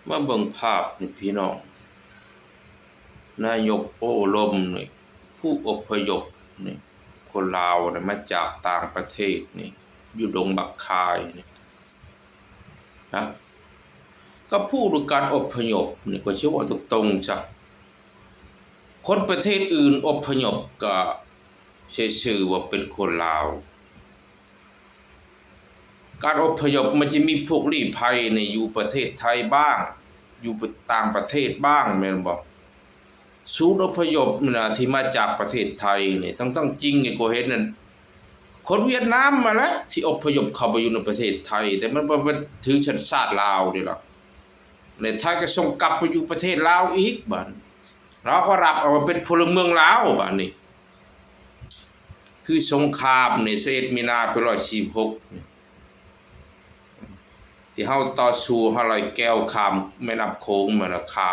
มาเบิ่งภาพนี่พี่น้องนายกโอ้ลมนี่ผู้อพยพนี่คนลาวนี่มาจากต่างประเทศนี่อยู่ดงบักคายนี่นะก็พูดถึงการอพยพนี่ก็ชื่อว่าตรงๆจ้ะคนประเทศอื่นอพยพก็ใช้ชื่อว่าเป็นคนลาวการอพยพมันจะมีพวกลี้ภัยในอยู่ประเทศไทยบ้างอยู่ต่างประเทศบ้างแม่นบ่ศูนย์อพยพนะที่มาจากประเทศไทยนี่ต้องจริงนี่ก็เห็นนั่นคนเวียดนามมาแล้วที่อพยพเข้าไปอยู่ในประเทศไทยแต่มันบ่ถือสัญชาติลาวนี่ล่ะในไทยก็ส่งกลับไปอยู่ประเทศลาวอีกบัดเราก็รับเอาเป็นพลเมืองลาวบัดนี้คือสงครามนี่11มีนาปี146นี่ที่เฮาต่อสู้เฮาลอยแก้วข้ามแม่น้ำโขงมาราคา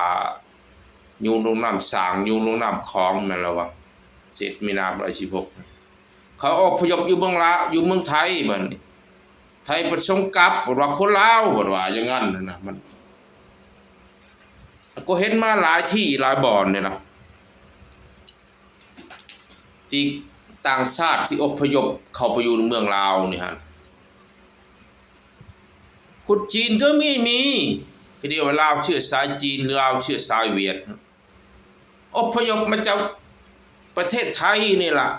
ยูลงน้ำสางยูลงน้ำคลองแม่นแล้ววะ7มีนาคม146เขาอพยพอยู่เมืองลาวอยู่เมืองไทยบัดนี้ไทยประสงค์กลับบ่ว่าคนลาวบ่ว่าอย่างนั้นน่ะมันก็เห็นมาหลายที่หลายบ่อนนี่ล่ะที่ต่างชาติที่อพยพเข้าไปอยู่ในเมืองลาวนี่ฮะคนจีนก็มีก็เรียกว่าลาวเชื้อสายจีนหรือลาวเชื้อสายเวียดอพยพมาจากประเทศไทยนี่ล่ะ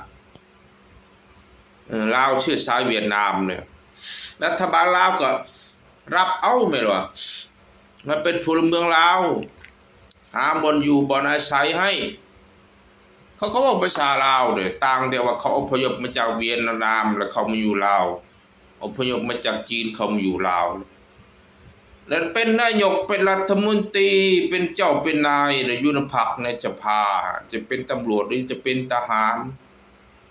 ลาวเชื้อสายเวียดนามเนี่ยรัฐบาลลาวก็รับเอาแม่นว่ามันเป็นพลเมืองลาวหาบ่อนอยู่บ่อนอาศัยให้เขาก็บอกภาษาลาวเด้อต่างแต่ว่าเขาอพยพมาจากเวียดนามแล้วเขามาอยู่ลาวอพยพมาจากจีนเขามาอยู่ลาวแล้วเป็นนายกเป็นรัฐมนตรีเป็นเจ้าเป็นนายอยู่ในพรรคในสภาจะเป็นตำรวจหรือจะเป็นทหาร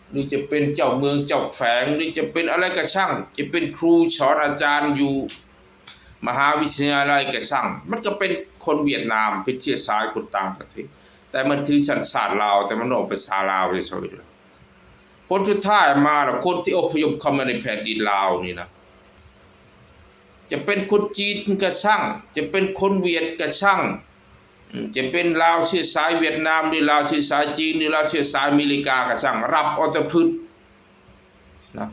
หรือจะเป็นเจ้าเมืองเจ้าแฝงหรือจะเป็นอะไรก็ช่างจะเป็นครูสอนอาจารย์อยู่มหาวิทยาลัยก็ช่างมันก็เป็นคนเวียดนามเป็นเชื้อสายคนต่างประเทศแต่มันถือสัญชาติลาวแต่มันออกภาษาลาวเฉยๆผลสุดท้ายมาแล้วคนที่อพยพเข้ามาในแผ่นดินลาวนี่นะจะเป็นคนจีนก็ช่างจะเป็นคนเวียดก็ช่างจะเป็นลาวเชื้อสายเวียดนามหรือลาวเชื้อสายจีนหรือลาวเชื้อสายอเมริกาก็ช่างรับเอาแต่พืชนะ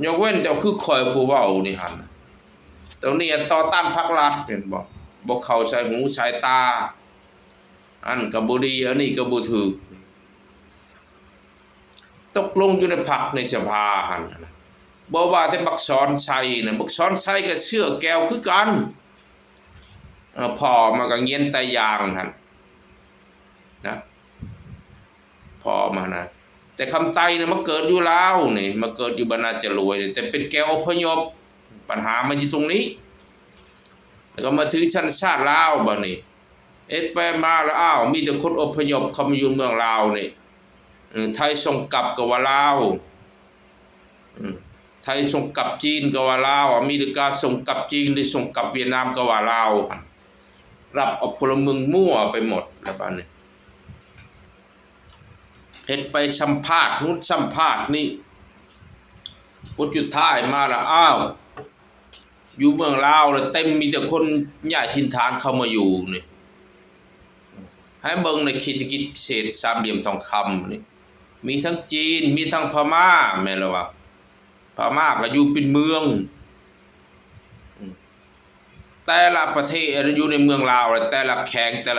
ยกเว้นเจ้าคือคอยผู้เว้านี่หั่นตรงนี้ต่อต้านพรรครัฐเห็นบ่เข้าใส่หูใส่ตาอันก็บ่ดีอันนี้ก็บ่ถูกตกลงอยู่ในพรรคในสภาหั่นบ่ว่าแต่บักสอนชัยน่ะบักสอนชัยก็เชื่อแก้วคือกันพ่อมันก็เงียนแต่ยางหั่นนะพ่อมานะแต่คำไตเนี่ยมาเกิดอยู่ลาวนี่มาเกิดอยู่บรรณาจรวยนี่แต่เป็นแก้วอพยพปัญหามันอยู่ตรงนี้แล้วก็มาถือชนชาติลาวบัดนี้ไปมาแล้วอ้าวมีแต่คนอพยพเข้ามาอยู่เมืองลาวนี่ไทยส่งกลับก็ว่าลาวไทยส่งกลับจีนก็ว่าลาวอเมริกาส่งกลับจีนหรือส่งกลับเวียดนามก็ว่าลาวรับเอาพลเมืองมั่วไปหมดแล้วบัดนี้เฮ็ดไปสัมภาษณ์นู้นสัมภาษณ์นี่พุทธท้ายมาแล้วอ้าวอยู่เมืองลาวแล้วเต็มมีแต่คนย้ายถิ่นฐานเข้ามาอยู่นี่ให้เบิ่งในเศรษฐกิจพิเศษสามเหลี่ยมทองคำนี่มีทั้งจีนมีทั้งพม่าแม่นแล้วว่าพม่าก็อยู่เป็นเมืองแต่ละประเทศอยู่ในเมืองลาวแต่ละแขงแต่ละ